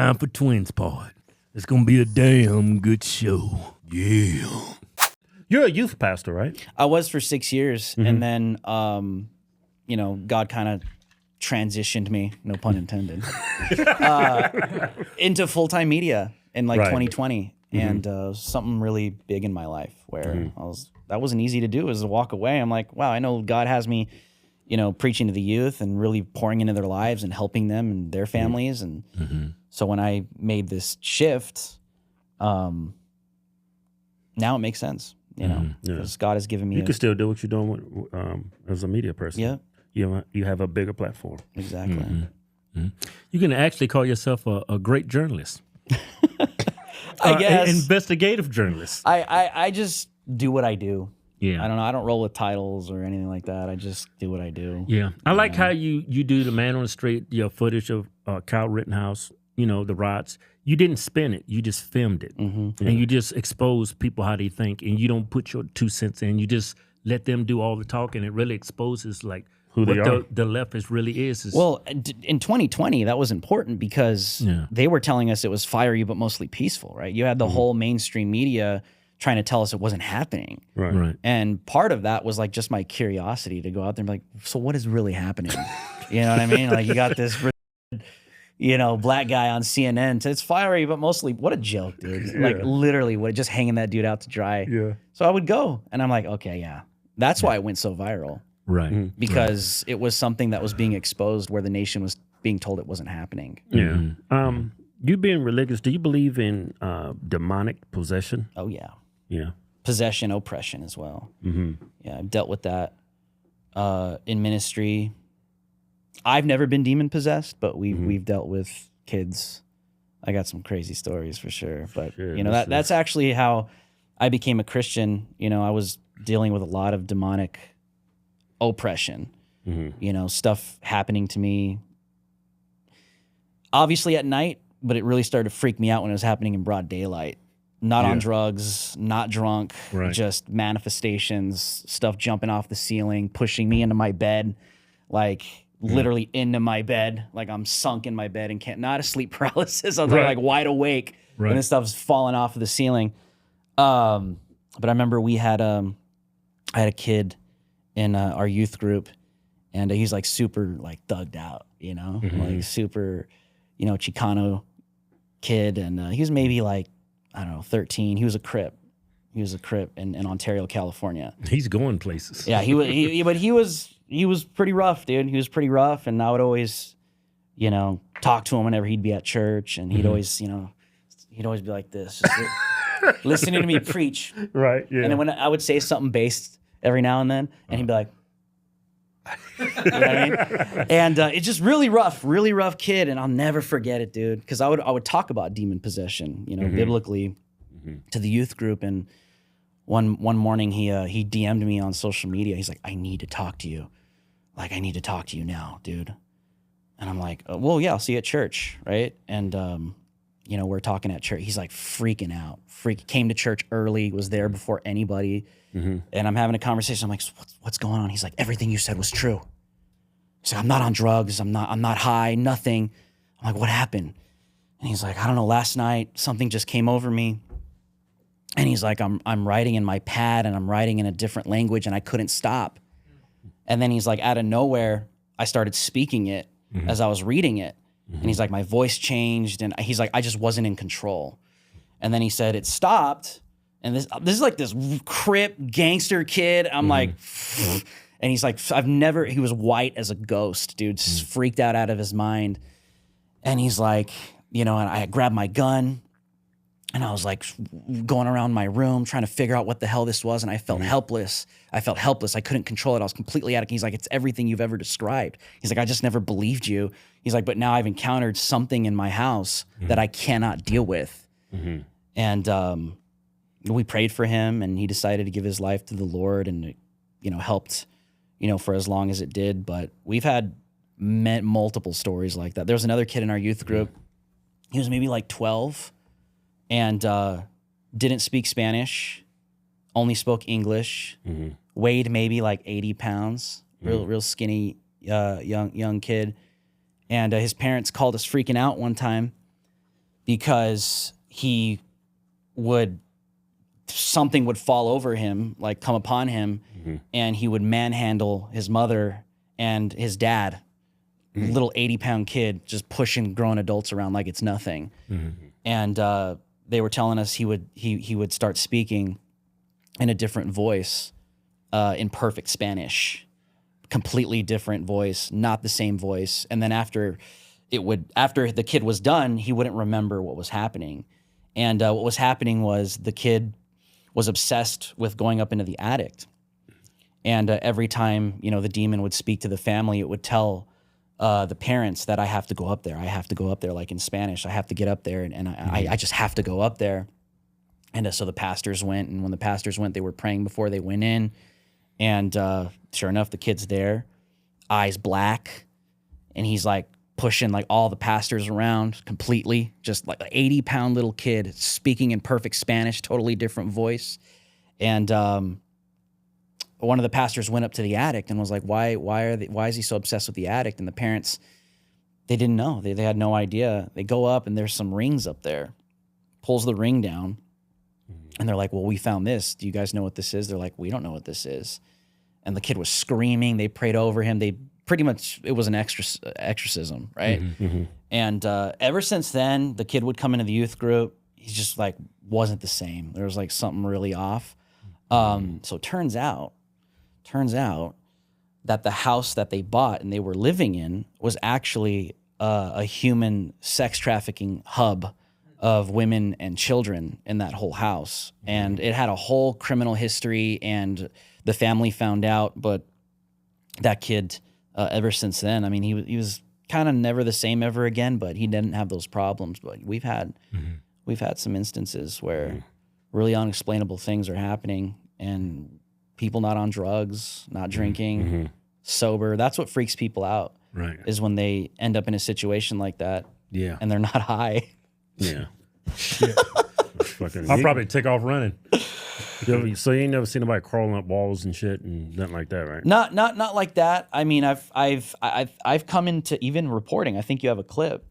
Time for Twins Pod. It's going to be a damn good show. Yeah. You're a youth pastor, right? I was for 6 years, and then, God kind of transitioned me, no pun intended, into full-time media in 2020, and something really big in my life where that wasn't easy to do. It was to walk away. I'm like, wow, I know God has me, preaching to the youth and really pouring into their lives and helping them and their families, and so when I made this shift, now it makes sense. Because God has given me. You can still do what you're doing as a media person. Yeah, you have a bigger platform. Exactly. You can actually call yourself a great journalist. I guess investigative journalist. I just do what I do. Yeah, I don't know. I don't roll with titles or anything like that. I just do what I do. Yeah, I like how you do the man on the street. Your footage of Kyle Rittenhouse. The riots. You didn't spin it. You just filmed it. And you just expose people how they think. And you don't put your 2 cents in. You just let them do all the talking. It really exposes who they are. The leftist really is. Well, in 2020, that was important because they were telling us it was fiery but mostly peaceful, right? You had the whole mainstream media trying to tell us it wasn't happening. Right. And part of that was just my curiosity to go out there and be like, so what is really happening? You know what I mean? You got this black guy on CNN. It's fiery, but mostly, what a joke, dude. Literally, just hanging that dude out to dry. Yeah. So I would go, and I'm like, okay, yeah. That's why it went so viral. Right. Because it was something that was being exposed where the nation was being told it wasn't happening. Yeah. You being religious, do you believe in demonic possession? Oh, yeah. Yeah. Possession, oppression as well. Yeah, I've dealt with that in ministry. I've never been demon possessed, but we've dealt with kids. I got some crazy stories for sure, but that's actually how I became a Christian. I was dealing with a lot of demonic oppression. Stuff happening to me, obviously at night, but it really started to freak me out when it was happening in broad daylight. Not on drugs, not drunk, just manifestations, stuff jumping off the ceiling, pushing me into my bed, literally into my bed, I'm sunk in my bed and can't, not a sleep paralysis. I was wide awake and this stuff's falling off of the ceiling. But I remember I had a kid in our youth group, and he's super thugged out, super, Chicano kid, and he was maybe 13. He was a Crip. In Ontario, California. He's going places. Yeah, but he was pretty rough, dude. He was pretty rough, and I would always, talk to him whenever he'd be at church, and he'd always, be like this, just listening to me preach. Right. Yeah. And then when I would say something based every now and then, and he'd be like, you know what I mean? And it's just really rough kid, and I'll never forget it, dude. Because I would talk about demon possession, biblically, to the youth group, and one morning he DM'd me on social media. He's like, I need to talk to you. I need to talk to you now, dude. And I'm like, well, yeah, I'll see you at church, right? And, we're talking at church. He's freaking out. Came to church early, was there before anybody. And I'm having a conversation. I'm like, what's going on? He's like, everything you said was true. He's like, I'm not on drugs. I'm not high, nothing. I'm like, what happened? And he's like, I don't know, last night, something just came over me. And he's like, I'm writing in my pad, and I'm writing in a different language, and I couldn't stop. And then he's like, out of nowhere, I started speaking it as I was reading it. And he's like, my voice changed, and he's like, I just wasn't in control. And then he said, it stopped. And this is this Crip gangster kid. I'm like, and he's like, he was white as a ghost, dude, freaked out of his mind. And he's like, and I grabbed my gun, and I was going around my room trying to figure out what the hell this was, and I felt helpless. I couldn't control it. I was completely out of it. He's like, it's everything you've ever described. He's like, I just never believed you. He's like, but now I've encountered something in my house that I cannot deal with. And we prayed for him, and he decided to give his life to the Lord, and it, helped, for as long as it did. But we've had multiple stories like that. There was another kid in our youth group. He was maybe 12. And didn't speak Spanish, only spoke English, weighed maybe 80 pounds, real skinny young kid. And his parents called us freaking out one time. because something would fall over him, like come upon him, and he would manhandle his mother and his dad, little 80-pound kid, just pushing grown adults around like it's nothing. And they were telling us he would start speaking in a different voice, in perfect Spanish, completely different voice, not the same voice. And then after the kid was done, he wouldn't remember what was happening. And what was happening was the kid was obsessed with going up into the attic. And every time, the demon would speak to the family, it would tell the parents that I have to go up there. I have to go up there, like in Spanish. I have to get up there, and I just have to go up there. And so the pastors went, and when the pastors went, they were praying before they went in. And sure enough, the kid's there, eyes black, and he's like pushing like all the pastors around completely, just like an 80-pound little kid speaking in perfect Spanish, totally different voice. And one of the pastors went up to the attic and was like, why is he so obsessed with the attic? And the parents, they didn't know. They had no idea. They go up and there's some rings up there, pulls the ring down. And they're like, well, we found this. Do you guys know what this is? They're like, we don't know what this is. And the kid was screaming. They prayed over him. They pretty much, it was an exorcism, right? And ever since then, the kid would come into the youth group. He just like wasn't the same. There was like something really off. So it turns out that the house that they bought and they were living in was actually a human sex trafficking hub of women and children in that whole house. And it had a whole criminal history, and the family found out, but that kid, ever since then, I mean, he was kind of never the same ever again, but he didn't have those problems. But we've had some instances where really unexplainable things are happening, and people not on drugs, not drinking, sober. That's what freaks people out, right? Is when they end up in a situation like that, and they're not high. Yeah. I'll probably take off running. So you ain't never seen nobody crawling up walls and shit and nothing like that, right? Not like that. I mean, I've come into even reporting. I think you have a clip.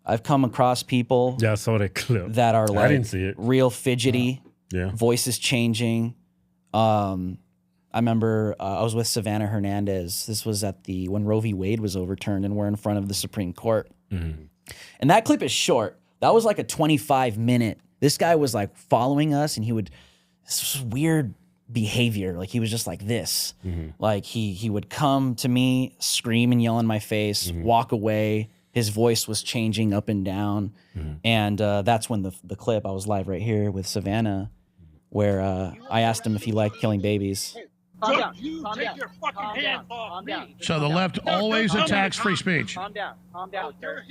I've come across people. Yeah, I saw that clip. That are like I didn't see it. Real fidgety. Yeah. Voices changing. I remember I was with Savannah Hernandez. This was when Roe v. Wade was overturned, and we're in front of the Supreme Court. And that clip is short. That was like a 25-minute. This guy was like following us, and this was weird behavior. Like he was just like this. Like he would come to me, scream and yell in my face, walk away. His voice was changing up and down. And that's when the clip, I was live right here with Savannah, where I asked him if he liked killing babies. Calm down. Take your fucking hands off me. So the left always attacks free speech. Calm down, sir.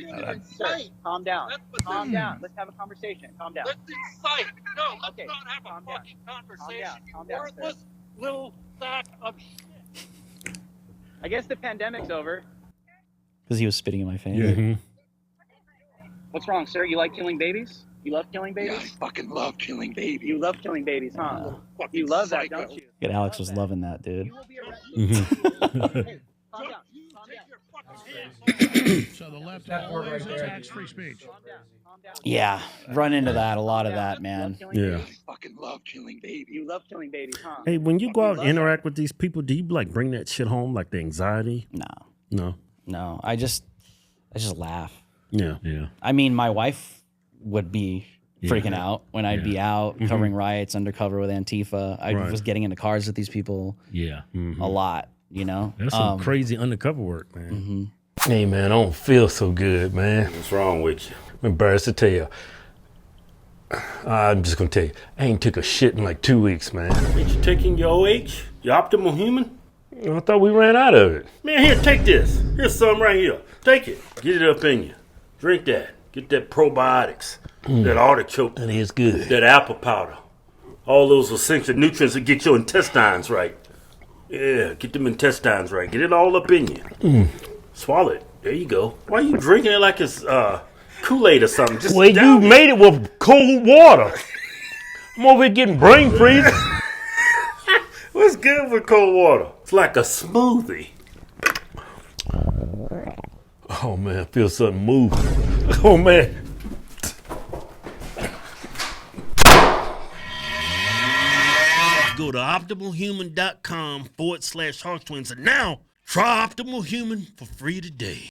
Sir, calm down. Calm down. Let's have a conversation. Calm down. Let's incite. No, let's Okay. not have a fucking conversation. Calm down, Worthless little sack of shit. I guess the pandemic's over. Because he was spitting in my face. What's wrong, sir? You like killing babies? You love killing babies? Yeah, I fucking love killing babies. You love killing babies, huh? You love that, don't you? Good, Alex was loving that, dude. You will be arrested. Calm down. Take your fucking hands off. So the left always attacks free speech. Calm down. Yeah, run into that, a lot of that, man. Yeah. I fucking love killing babies. You love killing babies, huh? Hey, when you go out and interact with these people, do you like bring that shit home, like the anxiety? No. I just laugh. Yeah. I mean, my wife would be freaking out when I'd be out covering riots undercover with Antifa. I was getting into cars with these people a lot, That's some crazy undercover work, man. Hey, man, I don't feel so good, man. What's wrong with you? I'm embarrassed to tell you. I'm just going to tell you, I ain't took a shit in like 2 weeks, man. Ain't you taking your OH? Your optimal human? I thought we ran out of it. Man, here, take this. Here's some right here. Take it. Get it up in you. Drink that. Get that probiotics. That artichoke. That is good. That apple powder. All those essential nutrients that get your intestines right. Yeah, get them intestines right. Get it all up in you. Swallow it. There you go. Why are you drinking it like it's Kool-Aid or something? Just Well, you made it with cold water. I'm over here getting brain freeze. What's good with cold water? It's like a smoothie. Oh, man, I feel something move. Oh, man. go to optimalhuman.com/Hawk Twins and now try Optimal Human for free today.